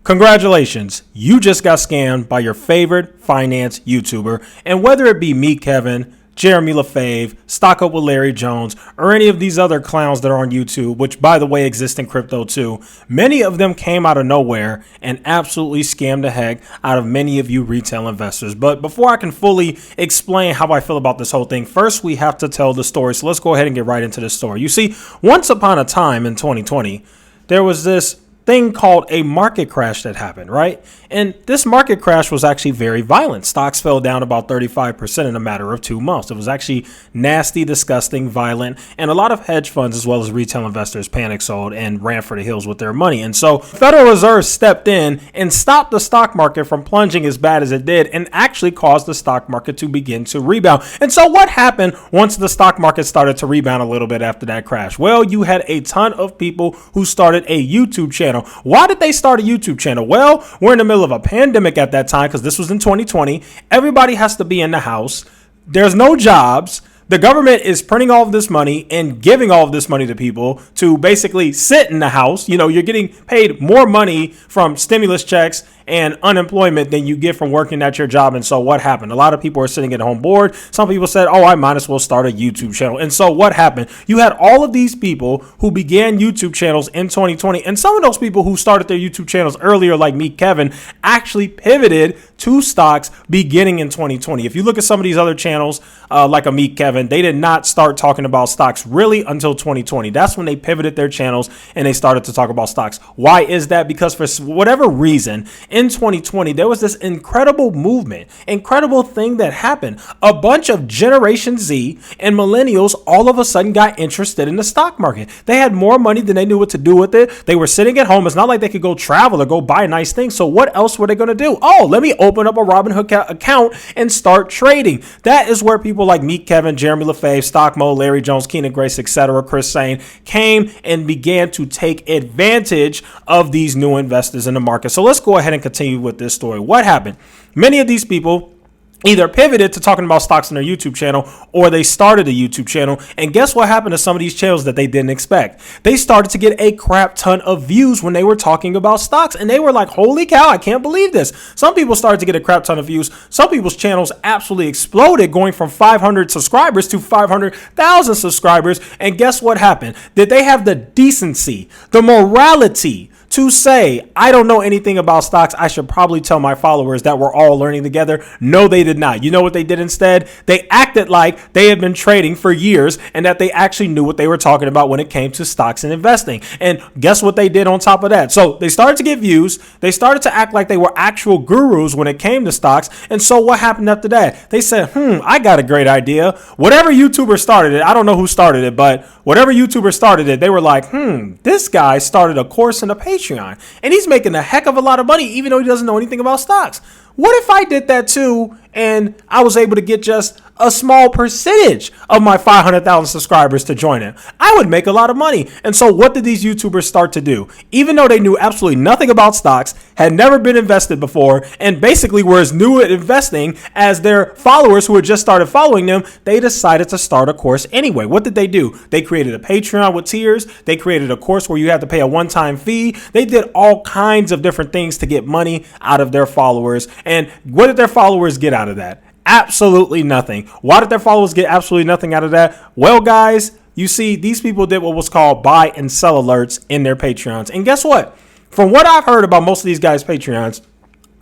Congratulations, you just got scammed by your favorite finance YouTuber, and whether it be me, Kevin, Jeremy LaFave, Stock Up with Larry Jones, or any of these other clowns that are on YouTube, which by the way exist in crypto too, many of them came out of nowhere and absolutely scammed the heck out of many of you retail investors. But before I can fully explain how I feel about this whole thing, first we have to tell the story. So let's go ahead and get right into this story. You see, once upon a time in 2020, there was this thing called a market crash that happened, right? And this market crash was actually very violent. Stocks fell down about 35% in a matter of 2 months. It was actually nasty, disgusting, violent, and a lot of hedge funds as well as retail investors panic sold and ran for the hills with their money. And so Federal Reserve stepped in and stopped the stock market from plunging as bad as it did and actually caused the stock market to begin to rebound. And so what happened once the stock market started to rebound a little bit after that crash? Well, you had a ton of people who started a YouTube channel. Why did they start a YouTube channel? Well, we're in the middle of a pandemic at that time because this was in 2020. Everybody has to be in the house. There's no jobs. The government is printing all of this money and giving all of this money to people to basically sit in the house. You know, you're getting paid more money from stimulus checks and unemployment than you get from working at your job. And so what happened? A lot of people are sitting at home bored. Some people said, oh, I might as well start a YouTube channel. And so what happened? You had all of these people who began YouTube channels in 2020. And some of those people who started their YouTube channels earlier, like me, Kevin, actually pivoted to stocks beginning in 2020. If you look at some of these other channels, like a Meet Kevin, they did not start talking about stocks really until 2020. That's when they pivoted their channels and they started to talk about stocks. Why is that? Because for whatever reason, in 2020, there was this incredible movement, incredible thing that happened. A bunch of Generation Z and millennials all of a sudden got interested in the stock market. They had more money than they knew what to do with it. They were sitting at home. It's not like they could go travel or go buy nice things. So what else were they going to do? Oh, let me open up a Robinhood account and start trading. That is where people like Meet Kevin, Jeremy LaFave, Stock Mo, Larry Jones, Keenan Grace, etc., Chris Sane came and began to take advantage of these new investors in the market. So let's go ahead and continue with this story. What happened? Many of these people either pivoted to talking about stocks on their YouTube channel or they started a YouTube channel. And guess what happened to some of these channels that they didn't expect? They started to get a crap ton of views when they were talking about stocks. And they were like, holy cow, I can't believe this. Some people started to get a crap ton of views. Some people's channels absolutely exploded, going from 500 subscribers to 500,000 subscribers. And guess what happened? Did they have the decency, the morality to say, I don't know anything about stocks, I should probably tell my followers that we're all learning together? No, they did not. You know what they did instead? They acted like they had been trading for years and that they actually knew what they were talking about when it came to stocks and investing. And guess what they did on top of that? So they started to get views. They started to act like they were actual gurus when it came to stocks. And so what happened after that? They said, I got a great idea. Whatever YouTuber started it, I don't know who started it, but whatever YouTuber started it, they were like, this guy started a course in a Patreon. And he's making a heck of a lot of money, even though he doesn't know anything about stocks. What if I did that too and I was able to get just a small percentage of my 500,000 subscribers to join it? I would make a lot of money. And so what did these YouTubers start to do? Even though they knew absolutely nothing about stocks, had never been invested before, and basically were as new at investing as their followers who had just started following them, they decided to start a course anyway. What did they do? They created a Patreon with tiers. They created a course where you have to pay a one-time fee. They did all kinds of different things to get money out of their followers. And what did their followers get out of that? Absolutely nothing. Why did their followers get absolutely nothing out of that? Well, guys, you see, these people did what was called buy and sell alerts in their Patreons. And guess what? From what I've heard about most of these guys' Patreons,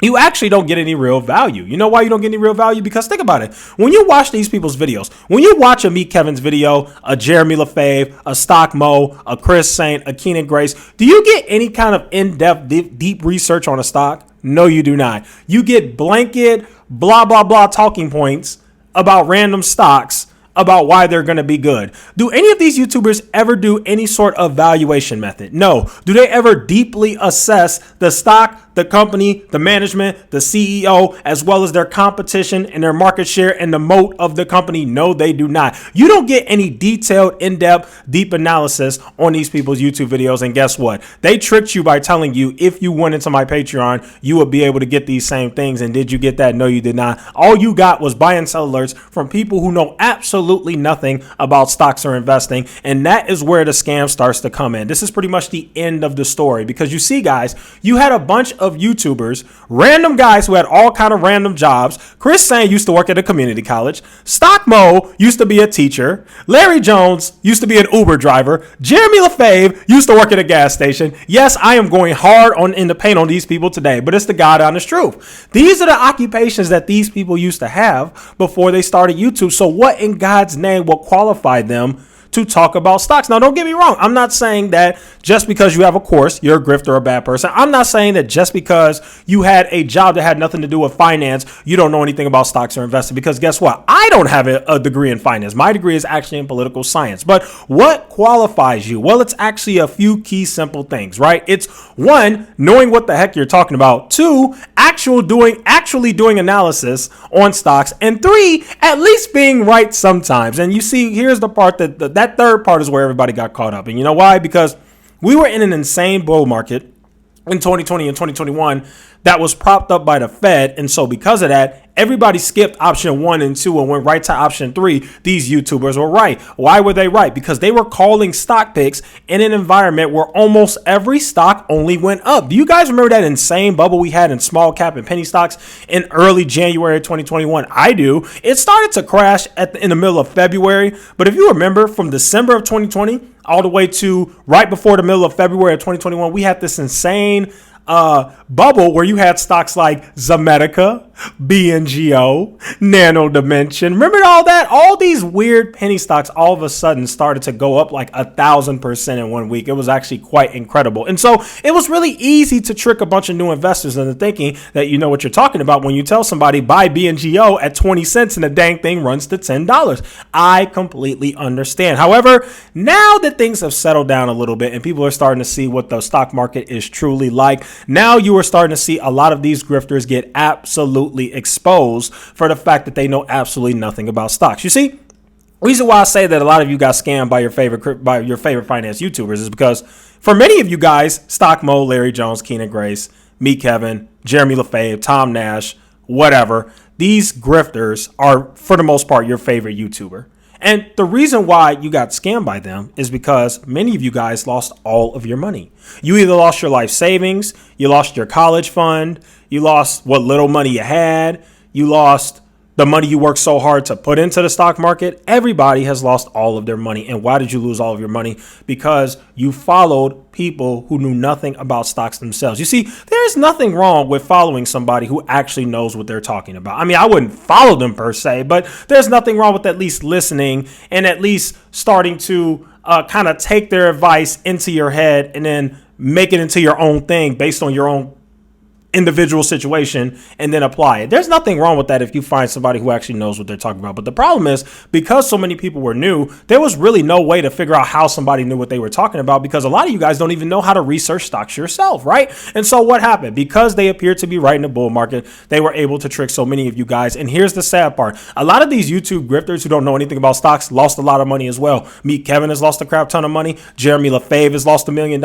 you actually don't get any real value. You know why you don't get any real value? Because think about it. When you watch these people's videos, when you watch a Meet Kevin's video, a Jeremy LaFave, a Stock Mo, a Chris Saint, a Keenan Grace, do you get any kind of in-depth, deep research on a stock? No, you do not. You get blanket, blah, blah, blah talking points about random stocks about why they're going to be good. Do any of these YouTubers ever do any sort of valuation method? No. Do they ever deeply assess the stock, the company, the management, the CEO, as well as their competition and their market share and the moat of the company? No, they do not. You don't get any detailed, in-depth, deep analysis on these people's YouTube videos. And guess what? They tricked you by telling you if you went into my Patreon, you would be able to get these same things. And did you get that? No, you did not. All you got was buy and sell alerts from people who know absolutely absolutely nothing about stocks or investing. And that is where the scam starts to come in. This is pretty much the end of the story, because you see, guys, you had a bunch of YouTubers, random guys who had all kind of random jobs. Chris Sang used to work at a community college. Stock Mo used to be a teacher. Larry Jones used to be an Uber driver. Jeremy LaFave used to work at a gas station. Yes, I am going hard in the paint on these people today, but it's the God honest truth. These are the occupations that these people used to have before they started YouTube. So what in God's name will qualify them to talk about stocks? Now, don't get me wrong. I'm not saying that just because you have a course, you're a grifter or a bad person. I'm not saying that just because you had a job that had nothing to do with finance, you don't know anything about stocks or investing, because guess what? I don't have a degree in finance. My degree is actually in political science. But what qualifies you? Well, it's actually a few key simple things, right? It's one, knowing what the heck you're talking about. Two, actually doing analysis on stocks. And three, at least being right sometimes. And you see, here's the part that third part is where everybody got caught up. And you know why? Because we were in an insane bull market in 2020 and 2021 that was propped up by the Fed. And so because of that, everybody skipped option 1 and 2 and went right to option 3. These YouTubers were right. Why were they right? Because they were calling stock picks in an environment where almost every stock only went up. Do you guys remember that insane bubble we had in small cap and penny stocks in early January 2021? I do. It started to crash in the middle of February. But if you remember, from December of 2020 all the way to right before the middle of February of 2021, we had this insane bubble where you had stocks like Zomedica, BNGO, Nano Dimension. Remember all that? All these weird penny stocks all of a sudden started to go up like 1,000% in 1 week. It was actually quite incredible. And so it was really easy to trick a bunch of new investors into thinking that you know what you're talking about when you tell somebody buy BNGO at 20 cents and the dang thing runs to $10. I completely understand. However, now that things have settled down a little bit and people are starting to see what the stock market is truly like, now you are starting to see a lot of these grifters get absolutely exposed for the fact that they know absolutely nothing about stocks. You see, the reason why I say that a lot of you got scammed by your favorite finance YouTubers is because for many of you guys, Stock Mo, Larry Jones, Keenan Grace, me, Kevin, Jeremy LaFave, Tom Nash, whatever, these grifters are for the most part your favorite YouTuber. And the reason why you got scammed by them is because many of you guys lost all of your money. You either lost your life savings, you lost your college fund, you lost what little money you had, you lost the money you worked so hard to put into the stock market. Everybody has lost all of their money. And why did you lose all of your money? Because you followed people who knew nothing about stocks themselves. You see, there's nothing wrong with following somebody who actually knows what they're talking about. I mean, I wouldn't follow them per se, but there's nothing wrong with at least listening and at least starting to kind of take their advice into your head and then make it into your own thing based on your own individual situation and then apply it. There's nothing wrong with that if you find somebody who actually knows what they're talking about. But the problem is, because so many people were new, there was really no way to figure out how somebody knew what they were talking about, because a lot of you guys don't even know how to research stocks yourself, right? And so what happened? Because they appeared to be right in the bull market, they were able to trick so many of you guys. And here's the sad part. A lot of these YouTube grifters who don't know anything about stocks lost a lot of money as well. Meet Kevin has lost a crap ton of money. Jeremy LaFave has lost $1 million.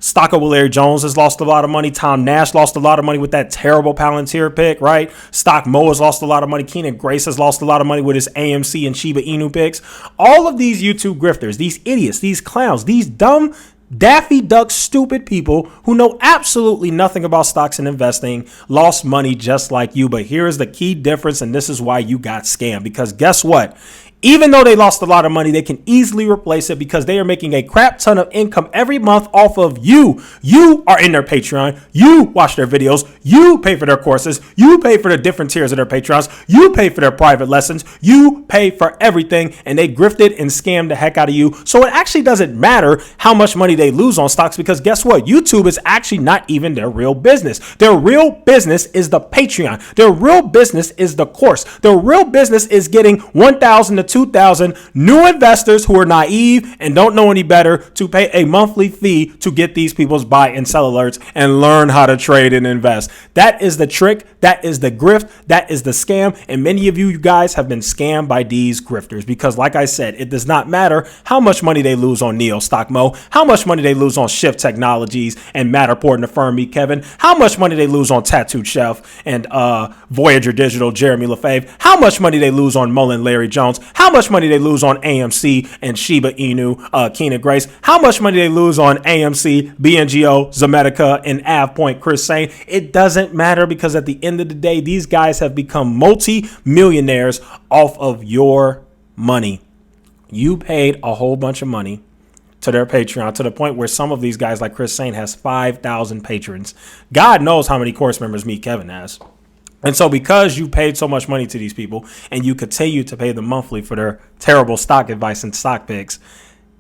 Stock with Larry Jones has lost a lot of money. Tom Nash lost a lot of money with that terrible Palantir pick, right? Stock Mo has lost a lot of money. Keenan Grace has lost a lot of money with his AMC and Shiba Inu picks. All of these YouTube grifters, these idiots, these clowns, these dumb Daffy Duck stupid people who know absolutely nothing about stocks and investing lost money just like you. But here is the key difference, and this is why you got scammed. Because guess what? Even though they lost a lot of money, they can easily replace it because they are making a crap ton of income every month off of you. You are in their Patreon. You watch their videos. You pay for their courses. You pay for the different tiers of their Patreons. You pay for their private lessons. You pay for everything, and they grifted and scammed the heck out of you. So it actually doesn't matter how much money they lose on stocks, because guess what? YouTube is actually not even their real business. Their real business is the Patreon. Their real business is the course. Their real business is getting 1,000 to 2,000 new investors who are naive and don't know any better to pay a monthly fee to get these people's buy and sell alerts and learn how to trade and invest. That is the trick. That is the grift. That is the scam. And many of you guys have been scammed by these grifters because, like I said, it does not matter how much money they lose on Neo Stock Mo, how much money they lose on Shift Technologies and Matterport and the firm Me Kevin, how much money they lose on Tattooed Chef and Voyager Digital, Jeremy LaFave, how much money they lose on Mullen Larry Jones, How much money they lose on AMC and Shiba Inu, Keena Grace? How much money they lose on AMC, BNGO, Zemetica, and AvePoint, Chris Sane? It doesn't matter, because at the end of the day, these guys have become multi-millionaires off of your money. You paid a whole bunch of money to their Patreon, to the point where some of these guys, like Chris Sane, has 5,000 patrons. God knows how many course members Meet Kevin has. And so because you paid so much money to these people and you continue to pay them monthly for their terrible stock advice and stock picks,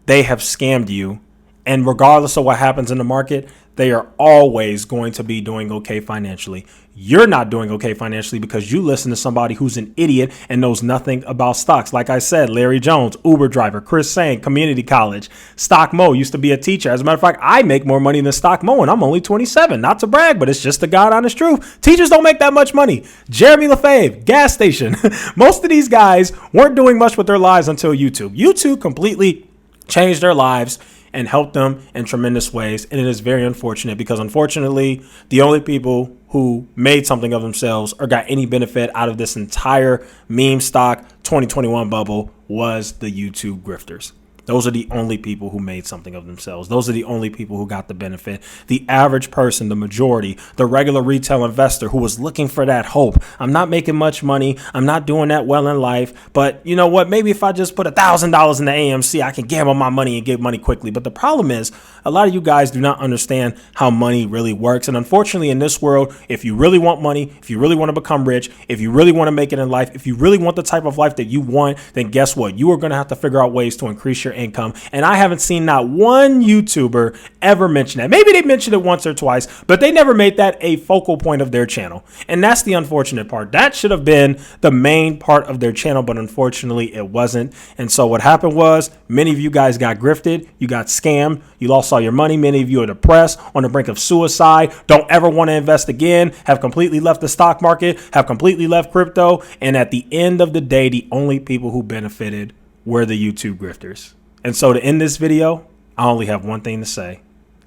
they have scammed you. And regardless of what happens in the market, they are always going to be doing okay financially. You're not doing okay financially because you listen to somebody who's an idiot and knows nothing about stocks. Like I said, Larry Jones, Uber driver, Chris Sane, community college, Stock Mo, used to be a teacher. As a matter of fact, I make more money than Stock Mo, and I'm only 27. Not to brag, but it's just the God honest truth. Teachers don't make that much money. Jeremy LaFave, gas station. Most of these guys weren't doing much with their lives until YouTube. YouTube completely changed their lives and helped them in tremendous ways. And it is very unfortunate, because unfortunately, the only people who made something of themselves or got any benefit out of this entire meme stock 2021 bubble was the YouTube grifters. Those are the only people who made something of themselves. Those are the only people who got the benefit. The average person, the majority, the regular retail investor who was looking for that hope. I'm not making much money. I'm not doing that well in life. But you know what? Maybe if I just put $1,000 in the AMC, I can gamble my money and get money quickly. But the problem is, a lot of you guys do not understand how money really works. And unfortunately, in this world, if you really want money, if you really want to become rich, if you really want to make it in life, if you really want the type of life that you want, then guess what? You are going to have to figure out ways to increase your income. And I haven't seen not one YouTuber ever mention that. Maybe they mentioned it once or twice, but they never made that a focal point of their channel. And that's the unfortunate part. That should have been the main part of their channel, but unfortunately it wasn't. And so what happened was, many of you guys got grifted, you got scammed, you lost all your money. Many of you are depressed, on the brink of suicide, don't ever want to invest again, have completely left the stock market, have completely left crypto. And at the end of the day, the only people who benefited were the YouTube grifters. And so to end this video, I only have one thing to say.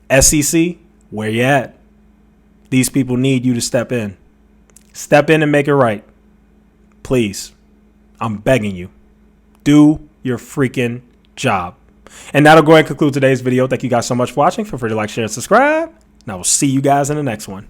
SEC, where you at? These people need you to step in. Step in and make it right. Please, I'm begging you. Do your freaking job. And that'll go ahead and conclude today's video. Thank you guys so much for watching. Feel free to like, share, and subscribe. And I will see you guys in the next one.